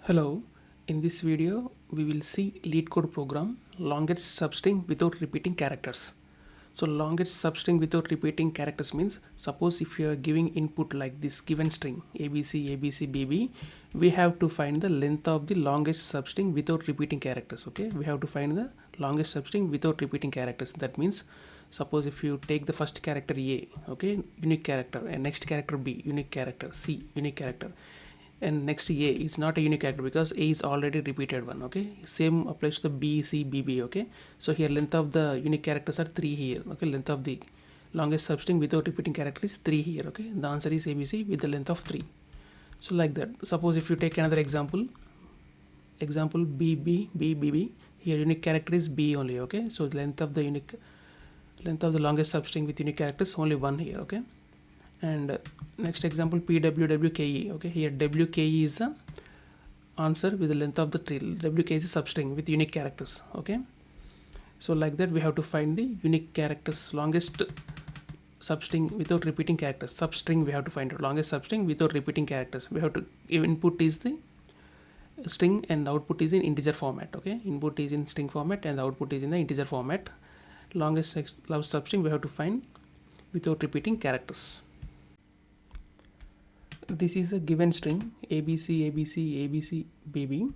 Hello, in this video we will see Leetcode program longest substring without repeating characters. So longest substring without repeating characters means suppose if you are giving input like this given string ABC ABC BB, we have to find the length of the longest substring without repeating characters. Okay, we have to find the longest substring without repeating characters. That means suppose if you take the first character A, okay, unique character, and next character B, unique character, C, unique character, and next A is not a unique character because A is already repeated one. Okay, same applies to the B, C, B, B. Okay, so here length of the unique characters are 3 here. Okay, length of the longest substring without repeating character is 3 here. Okay, the answer is ABC with the length of 3. So like that, suppose if you take another example B, B, B, B, B, here unique character is B only. Okay, so length of the longest substring with unique characters only 1 here. Okay, and next example PWWKE. Okay, here WKE is the answer with the length of the tree. WK is a substring with unique characters. Okay, so like that we have to find the unique characters longest substring without repeating characters. Substring we have to find out longest substring without repeating characters. We have to input is the string and the output is in integer format. Okay, input is in string format and the output is in the integer format. Longest substring we have to find without repeating characters. This is a given string ABC ABC ABC BB.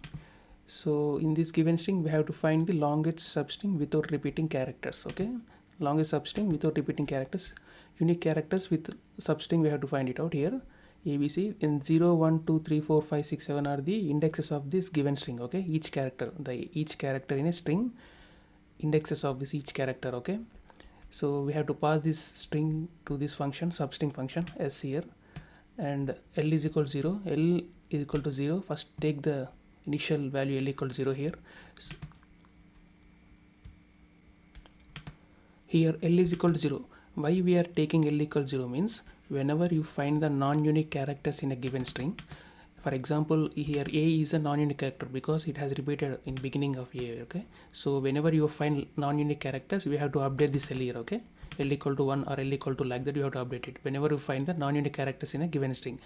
So in this given string we have to find the longest substring without repeating characters. Okay, longest substring without repeating characters. Unique characters with substring we have to find it out here. ABC in 0 1 2 3 4 5 6 7 are the indexes of this given string. Okay, each character in a string, indexes of this each character. Okay, so we have to pass this string to this function, substring function s here, and L is equal to 0. L is equal to 0. First take the initial value L equal to 0 here. So here L is equal to 0. Why we are taking L equal to 0 means whenever you find the non-unique characters in a given string, for example here A is a non-unique character because it has repeated in beginning of A. Okay, so whenever you find non-unique characters we have to update this L here. Okay, L equal to 1 or L equal to, like that you have to update it whenever you find the non-unique characters in a given string.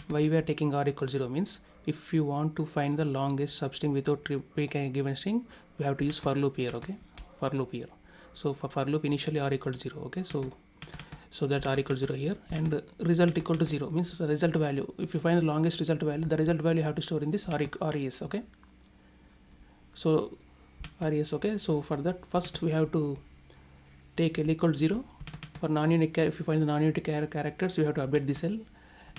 Why we are taking R equal to 0 means if you want to find the longest substring without repeating a given string we have to use for loop here. Okay, for loop here. So for loop initially R equal to 0. Okay, so that R equal to 0 here, and result equal to 0 means the result value. If you find the longest result value, the result value you have to store in this res. Okay, so res. Okay, so for that first we have to take L equal to 0 for non-unique. If you find the non-unique characters we have to update this L,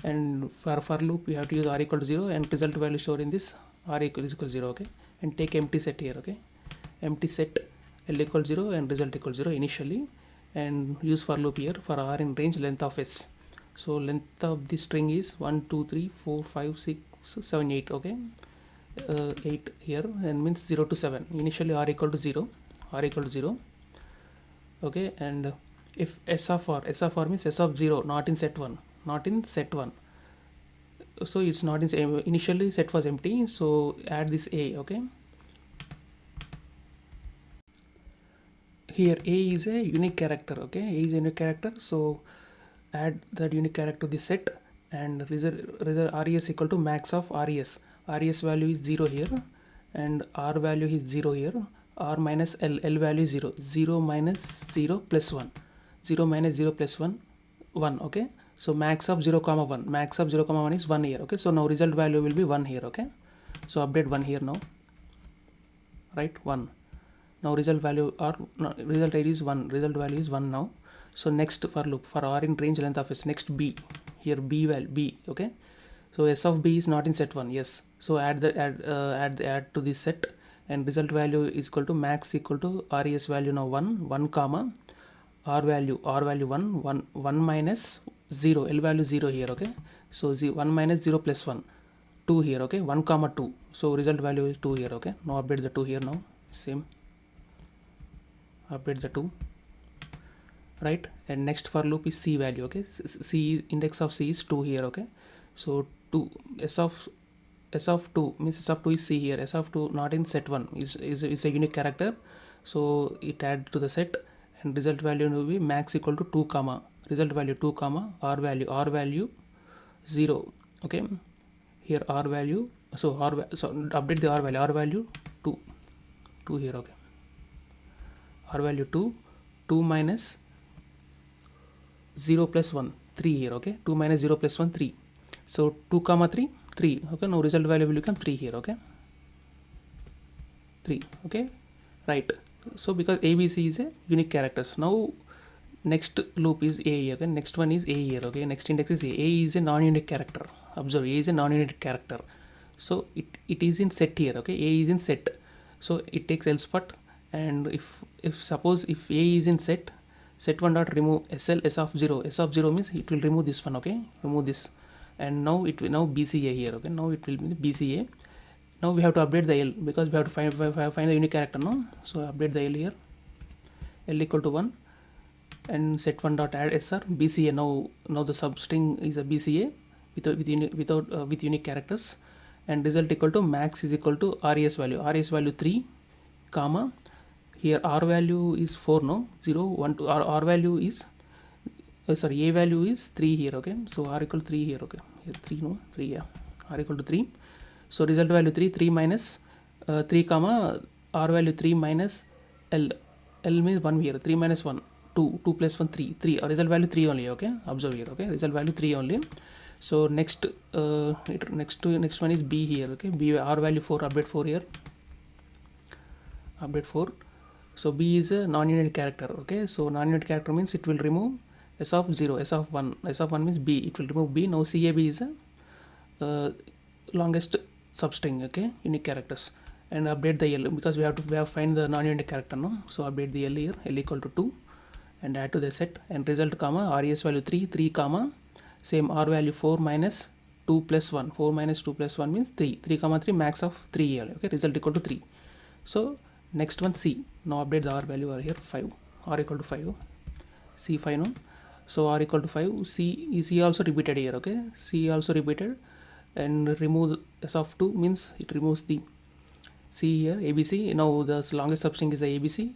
and for loop we have to use R equal to 0 and result value stored in this R equal to 0. Okay, and take empty set here. Okay, empty set L equal to 0 and result equal to 0 initially, and use for loop here for R in range length of s. So length of the string is 1 2 3 4 5 6 7 8. Okay, 8 here, and means 0 to 7. Initially R equal to 0. Okay, and if s of r means s of 0 not in set 1, so it's not in initially set was empty, so add this A. Okay, here A is a unique character. Okay, A is a unique character, so add that unique character to the set, and result res equal to max of res. Res value is 0 here, and R value is 0 here. R minus L value is 0. 0 minus 0 plus 1. 0 minus 0 plus 1 1. Okay, so max of 0 comma 1. Max of 0 comma 1 is 1 here. Okay, so now result value will be 1 here. Okay, so update 1 here now, right? 1. Now result value or result ID is 1. Result value is 1 now. So next for loop for R in range length of s, next B here, B value B. Okay, so s of B is not in set 1. Yes, so add to this set, and result value is equal to max equal to res value now 1 comma R value 1 minus 0, L value 0 here. Okay, so 1 minus 0 plus 1 2 here. Okay, 1 comma 2, so result value is 2 here. Okay, now update the 2 here now, same, update the 2, right? And next for loop is C value. Okay, C index of C is 2 here. Okay, so 2 s of 2 means s of 2 is C here. S of 2 not in set 1 is a unique character, so it add to the set, and result value will be max equal to 2 comma result value 2 comma R value 0. Okay, here R value so so update the r value 2 here. Okay, r value 2 minus 0 plus 1 3 here. Okay, 2 minus 0 plus 1 3, so 2 comma 3 3. Okay, now result value will become 3 here. Okay, 3. Okay, right. So because abc is a unique characters, now next loop is a. Okay, next one is a here. Okay, next index is a is a non-unique character. Observe, a is a non-unique character, so it is in set here. Okay, a is in set, so it takes else part. And if suppose if a is in set 1 dot remove sl s of 0, s of 0 means it will remove this one. Okay, remove this, and now it will now bca here. Okay, now it will be bca. Now we have to update the l because we have to find the unique character now. So update the l here, l equal to 1, and set 1 dot add sr bca. Now the substring is a bca with unique characters, and result equal to max is equal to res value 3 comma, here r value is 4, no 0 1 2, r value is sorry, a value is 3 here. Okay, so r equal to 3 here. Okay, here 3, no 3, yeah, r equal to 3. So result value 3 minus 3 comma, r value 3 minus l means 1 here, 3 minus 1 2 plus 1 3 result value 3 only. Okay, observe here. Okay, result value 3 only. So next next one is b here. Okay, b r value 4, update 4 here, update 4. So b is a non-unit character. Okay, so non-unit character means it will remove s of 0, s of 1, s of 1 means b, it will remove b. Now cab is a longest substring. Okay, unique characters, and update the l because we have find the non-unit character, no. So update the l here, l equal to 2, and add to the set, and result comma res value 3 comma, same r value 4 minus 2 plus 1, 4 minus 2 plus 1 means 3 comma 3, max of 3 here. Okay, result equal to 3. So next one c. Now update the r value over here 5, r equal to 5, c 5 no. So r equal to 5, c also repeated here. Okay, c also repeated, and remove s of 2 means it removes the c here, abc. Now the longest substring is the abc.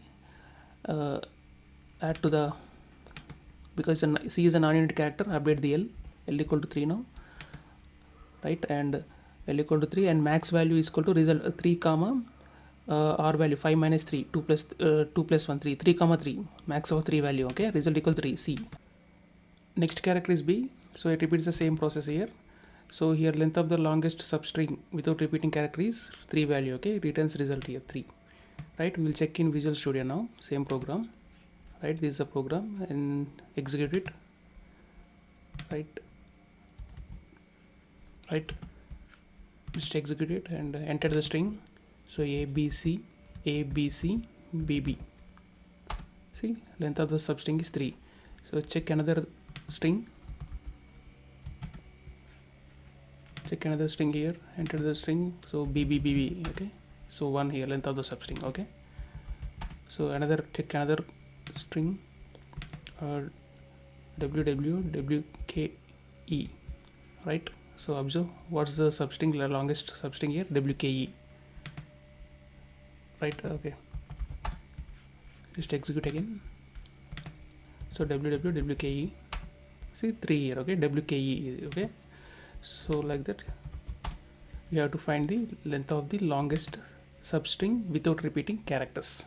Add to the, because c is a non-unit character, update the l equal to 3 now, right, and l equal to 3, and max value is equal to result 3 comma, r value 5 minus 3 2 plus 1 3 comma 3, max of 3 value. Okay, result equal to 3 c. Next character is b, so it repeats the same process here. So here length of the longest substring without repeating character is 3 value. Okay, it returns result here 3, right. We will check in Visual Studio now, same program, right. This is a program, and execute it, right, just execute it and enter the string. So abc bb, see, length of the substring is 3. So check another string, here, enter the string, so bb. Okay, so 1 here, length of the substring. Okay, so check another string, wke, right. So observe what's the substring, longest substring here, wke, right. Okay, just execute again. So wke, see 3 here. Okay, wke. Okay, so like that you have to find the length of the longest substring without repeating characters.